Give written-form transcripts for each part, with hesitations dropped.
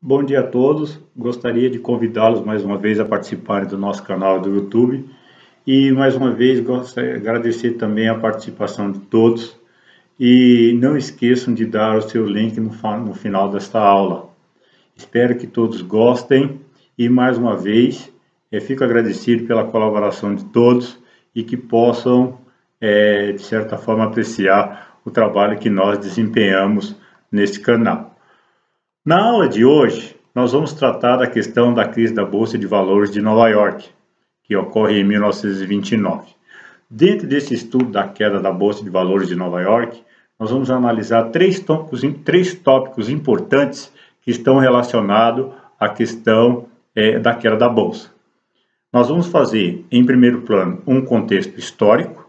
Bom dia a todos. Gostaria de convidá-los mais uma vez a participarem do nosso canal do YouTube e mais uma vez gostaria de agradecer também a participação de todos e não esqueçam de dar o seu link no final desta aula. Espero que todos gostem e mais uma vez fico agradecido pela colaboração de todos e que possam de certa forma apreciar o trabalho que nós desempenhamos neste canal. Na aula de hoje, nós vamos tratar da questão da crise da Bolsa de Valores de Nova York, que ocorre em 1929. Dentro desse estudo da queda da Bolsa de Valores de Nova York, nós vamos analisar três tópicos importantes que estão relacionados à questão da queda da Bolsa. Nós vamos fazer, em primeiro plano, um contexto histórico,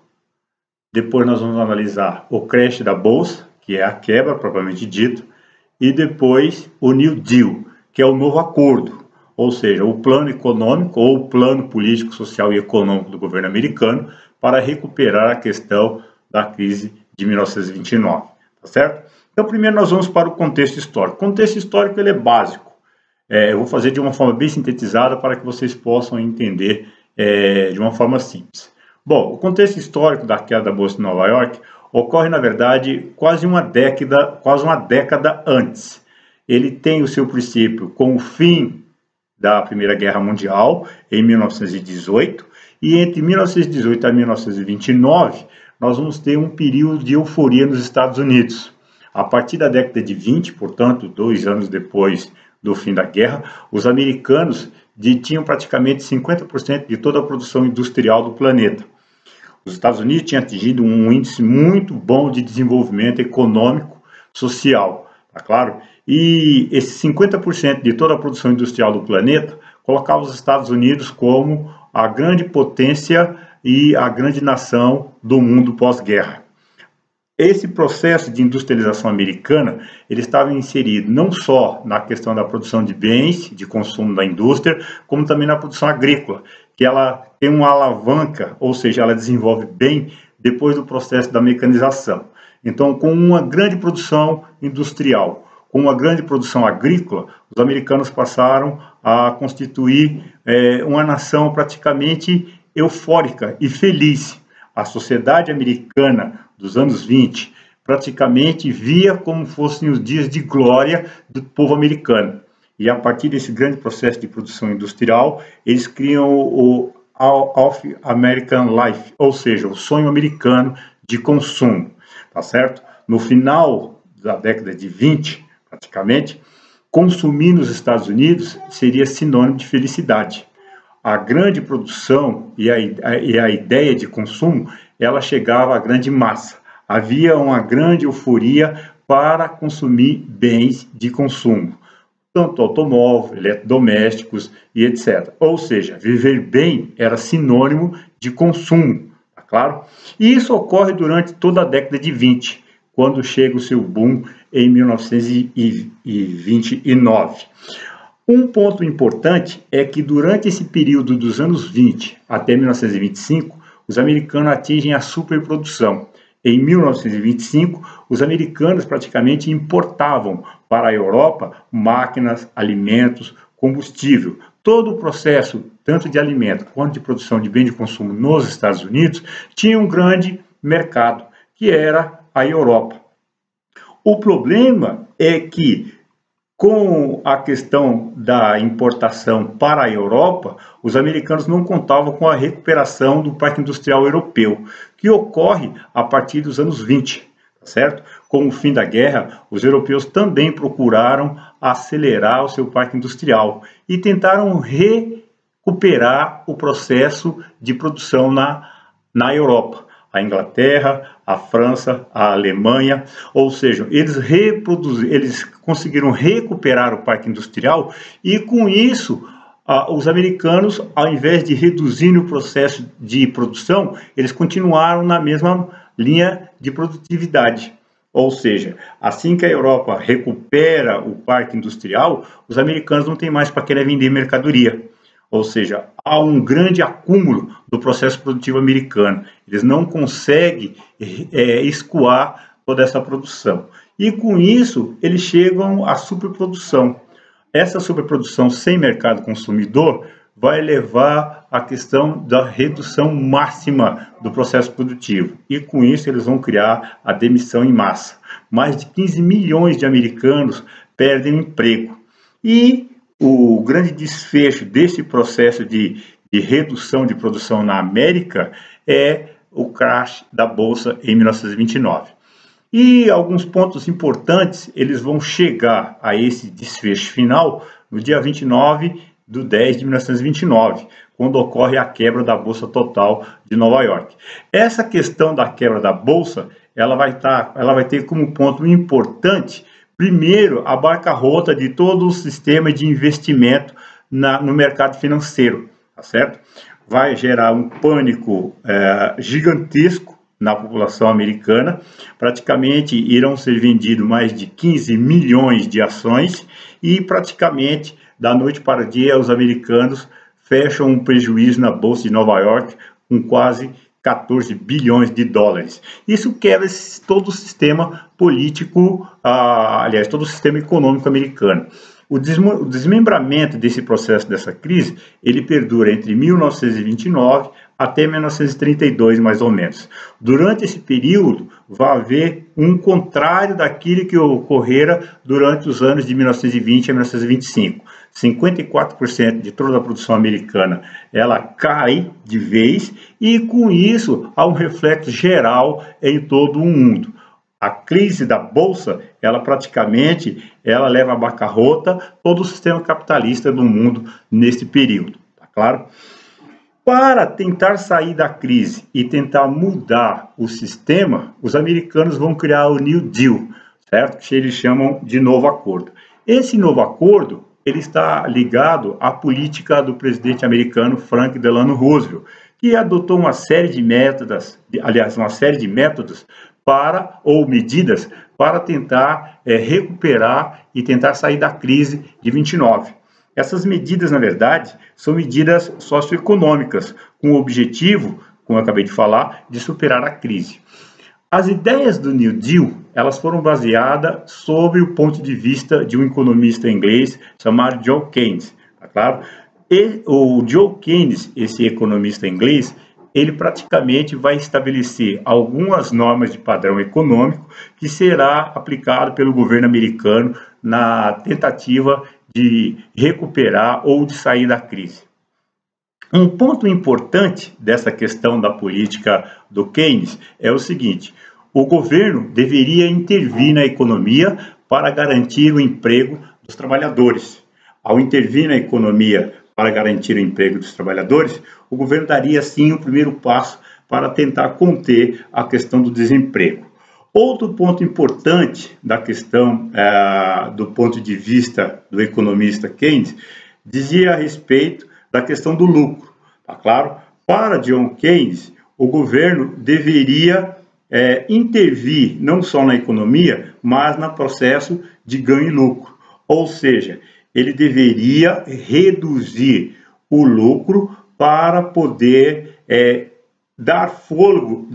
depois nós vamos analisar o crash da Bolsa, que é a quebra propriamente dita, e depois o New Deal, que é o novo acordo, ou seja, o plano econômico ou o plano político, social e econômico do governo americano para recuperar a questão da crise de 1929, tá certo? Então, primeiro nós vamos para o contexto histórico. O contexto histórico ele é básico. Eu vou fazer de uma forma bem sintetizada para que vocês possam entender de uma forma simples. Bom, o contexto histórico da queda da Bolsa de Nova York ocorre, na verdade, quase uma década antes. Ele tem o seu princípio com o fim da Primeira Guerra Mundial, em 1918, e entre 1918 a 1929, nós vamos ter um período de euforia nos Estados Unidos. A partir da década de 20, portanto, 2 anos depois do fim da guerra, os americanos detinham praticamente 50% de toda a produção industrial do planeta. Os Estados Unidos tinham atingido um índice muito bom de desenvolvimento econômico, social, tá claro? E esses 50% de toda a produção industrial do planeta colocava os Estados Unidos como a grande potência e a grande nação do mundo pós-guerra. Esse processo de industrialização americana, ele estava inserido não só na questão da produção de bens, de consumo da indústria, como também na produção agrícola, que ela tem uma alavanca, ou seja, ela desenvolve bem depois do processo da mecanização. Então, com uma grande produção industrial, com uma grande produção agrícola, os americanos passaram a constituir uma nação praticamente eufórica e feliz. A sociedade americana dos anos 20 praticamente via como fossem os dias de glória do povo americano. E a partir desse grande processo de produção industrial, eles criam o of American Life, ou seja, o sonho americano de consumo, tá certo? No final da década de 20, praticamente, consumir nos Estados Unidos seria sinônimo de felicidade. A grande produção e a ideia de consumo, ela chegava à grande massa. Havia uma grande euforia para consumir bens de consumo, tanto automóvel, eletrodomésticos e etc. Ou seja, viver bem era sinônimo de consumo, tá claro? E isso ocorre durante toda a década de 20, quando chega o seu boom em 1929. Um ponto importante é que durante esse período dos anos 20 até 1925, os americanos atingem a superprodução. Em 1925, os americanos praticamente importavam para a Europa máquinas, alimentos, combustível. Todo o processo, tanto de alimento quanto de produção de bem de consumo nos Estados Unidos, tinha um grande mercado, que era a Europa. O problema é que, com a questão da importação para a Europa, os americanos não contavam com a recuperação do parque industrial europeu, que ocorre a partir dos anos 20, certo? Com o fim da guerra, os europeus também procuraram acelerar o seu parque industrial e tentaram recuperar o processo de produção na Europa. A Inglaterra, a França, a Alemanha, ou seja, eles conseguiram recuperar o parque industrial e com isso os americanos, ao invés de reduzir o processo de produção, eles continuaram na mesma linha de produtividade. Ou seja, assim que a Europa recupera o parque industrial, os americanos não têm mais para querer vender mercadoria. Ou seja, há um grande acúmulo do processo produtivo americano. Eles não conseguem escoar toda essa produção. E com isso, eles chegam à superprodução. Essa sobreprodução sem mercado consumidor vai levar à questão da redução máxima do processo produtivo. E com isso eles vão criar a demissão em massa. Mais de 15 milhões de americanos perdem o emprego. E o grande desfecho desse processo de redução de produção na América é o crash da Bolsa em 1929. E alguns pontos importantes, eles vão chegar a esse desfecho final no dia 29/10/1929, quando ocorre a quebra da Bolsa Total de Nova York. Essa questão da quebra da Bolsa, ela vai ter como ponto importante, primeiro, a bancarrota de todo o sistema de investimento no mercado financeiro, tá certo? Vai gerar um pânico gigantesco na população americana. Praticamente irão ser vendidos mais de 15 milhões de ações e praticamente da noite para o dia os americanos fecham um prejuízo na Bolsa de Nova York com quase 14 bilhões de dólares. Isso quebra todo o sistema político, aliás, todo o sistema econômico americano. O desmembramento desse processo, dessa crise, ele perdura entre 1929 até 1932, mais ou menos. Durante esse período, vai haver um contrário daquilo que ocorrera durante os anos de 1920 a 1925. 54% de toda a produção americana, ela cai de vez e, com isso, há um reflexo geral em todo o mundo. A crise da Bolsa, ela praticamente leva à bancarrota todo o sistema capitalista do mundo nesse período, tá claro? Para tentar sair da crise e tentar mudar o sistema, os americanos vão criar o New Deal, certo? Que eles chamam de novo acordo. Esse novo acordo, ele está ligado à política do presidente americano Franklin Delano Roosevelt, que adotou uma série de métodos, ou medidas para tentar recuperar e tentar sair da crise de 29. Essas medidas, na verdade, são medidas socioeconômicas, com o objetivo, como eu acabei de falar, de superar a crise. As ideias do New Deal, elas foram baseadas sobre o ponto de vista de um economista inglês chamado John Keynes, tá claro? E o John Keynes, esse economista inglês, ele praticamente vai estabelecer algumas normas de padrão econômico que será aplicado pelo governo americano na tentativa de recuperar ou de sair da crise. Um ponto importante dessa questão da política do Keynes é o seguinte: o governo deveria intervir na economia para garantir o emprego dos trabalhadores. Ao intervir na economia para garantir o emprego dos trabalhadores, o governo daria, sim, o primeiro passo para tentar conter a questão do desemprego. Outro ponto importante da questão, do ponto de vista do economista Keynes, dizia a respeito da questão do lucro. Tá claro? Para John Keynes, o governo deveria intervir não só na economia, mas no processo de ganho e lucro. Ou seja, ele deveria reduzir o lucro para poder dar fôlego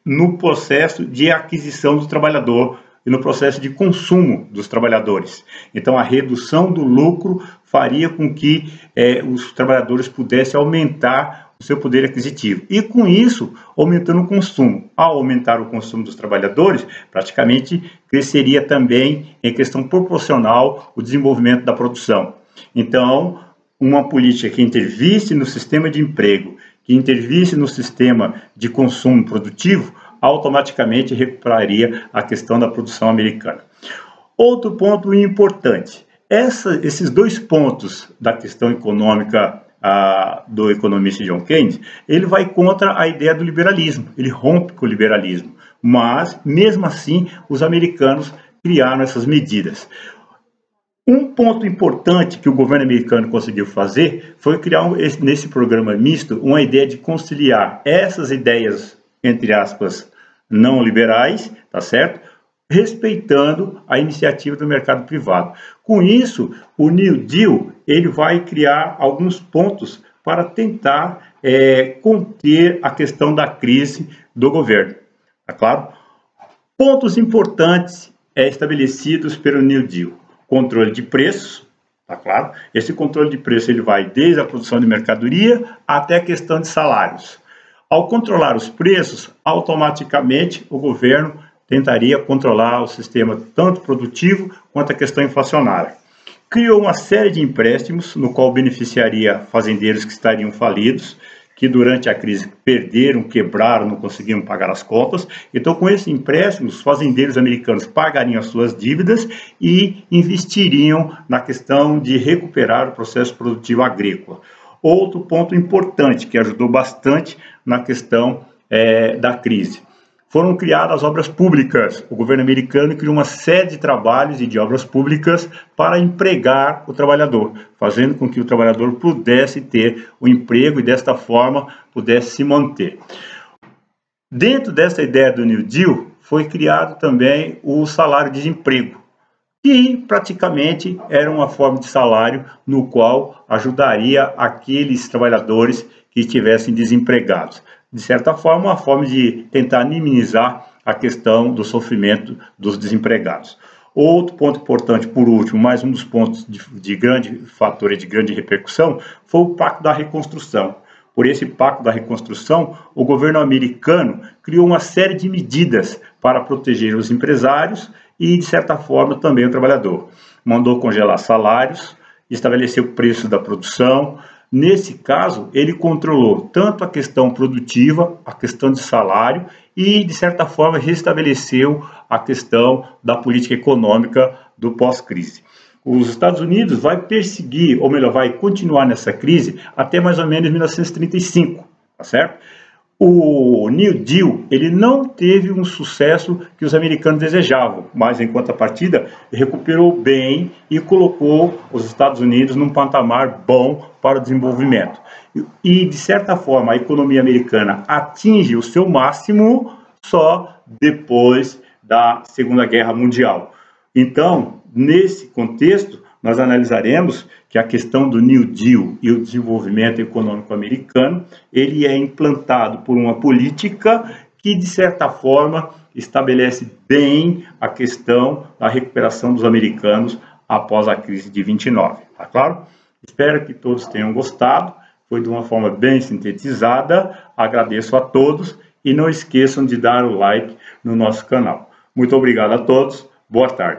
no processo de aquisição do trabalhador e no processo de consumo dos trabalhadores. Então, a redução do lucro faria com que os trabalhadores pudessem aumentar o seu poder aquisitivo. E, com isso, aumentando o consumo. Ao aumentar o consumo dos trabalhadores, praticamente cresceria também, em questão proporcional, o desenvolvimento da produção. Então, uma política que intervisse no sistema de emprego, que intervisse no sistema de consumo produtivo, automaticamente recuperaria a questão da produção americana. Outro ponto importante, esses dois pontos da questão econômica do economista John Keynes, ele vai contra a ideia do liberalismo, ele rompe com o liberalismo, mas, mesmo assim, os americanos criaram essas medidas. Um ponto importante que o governo americano conseguiu fazer foi criar, nesse programa misto, uma ideia de conciliar essas ideias, entre aspas, não liberais, tá certo? Respeitando a iniciativa do mercado privado. Com isso, o New Deal, ele vai criar alguns pontos para tentar conter a questão da crise do governo, tá claro? Pontos importantes estabelecidos pelo New Deal: controle de preços, tá claro? Esse controle de preço ele vai desde a produção de mercadoria até a questão de salários. Ao controlar os preços, automaticamente o governo tentaria controlar o sistema tanto produtivo quanto a questão inflacionária. Criou uma série de empréstimos, no qual beneficiaria fazendeiros que estariam falidos, que durante a crise perderam, quebraram, não conseguiram pagar as contas. Então, com esse empréstimo, os fazendeiros americanos pagariam as suas dívidas e investiriam na questão de recuperar o processo produtivo agrícola. Outro ponto importante que ajudou bastante na questão da crise. Foram criadas obras públicas. O governo americano criou uma série de trabalhos e de obras públicas para empregar o trabalhador, fazendo com que o trabalhador pudesse ter o emprego e, desta forma, pudesse se manter. Dentro dessa ideia do New Deal, foi criado também o salário-desemprego, que praticamente era uma forma de salário no qual ajudaria aqueles trabalhadores que estivessem desempregados. De certa forma, uma forma de tentar minimizar a questão do sofrimento dos desempregados. Outro ponto importante, por último, mais um dos pontos de grande fator e de grande repercussão, foi o Pacto da Reconstrução. Por esse Pacto da Reconstrução, o governo americano criou uma série de medidas para proteger os empresários e, de certa forma, também o trabalhador. Mandou congelar salários, estabeleceu o preço da produção. Nesse caso, ele controlou tanto a questão produtiva, a questão de salário e, de certa forma, restabeleceu a questão da política econômica do pós-crise. Os Estados Unidos vai perseguir, ou melhor, vai continuar nessa crise até mais ou menos 1935, tá certo? O New Deal, ele não teve um sucesso que os americanos desejavam, mas em contrapartida recuperou bem e colocou os Estados Unidos num patamar bom para o desenvolvimento. E, de certa forma, a economia americana atinge o seu máximo só depois da Segunda Guerra Mundial. Então, nesse contexto, nós analisaremos que a questão do New Deal e o desenvolvimento econômico americano, ele é implantado por uma política que, de certa forma, estabelece bem a questão da recuperação dos americanos após a crise de 29, tá claro? Espero que todos tenham gostado, foi de uma forma bem sintetizada, agradeço a todos e não esqueçam de dar o like no nosso canal. Muito obrigado a todos, boa tarde.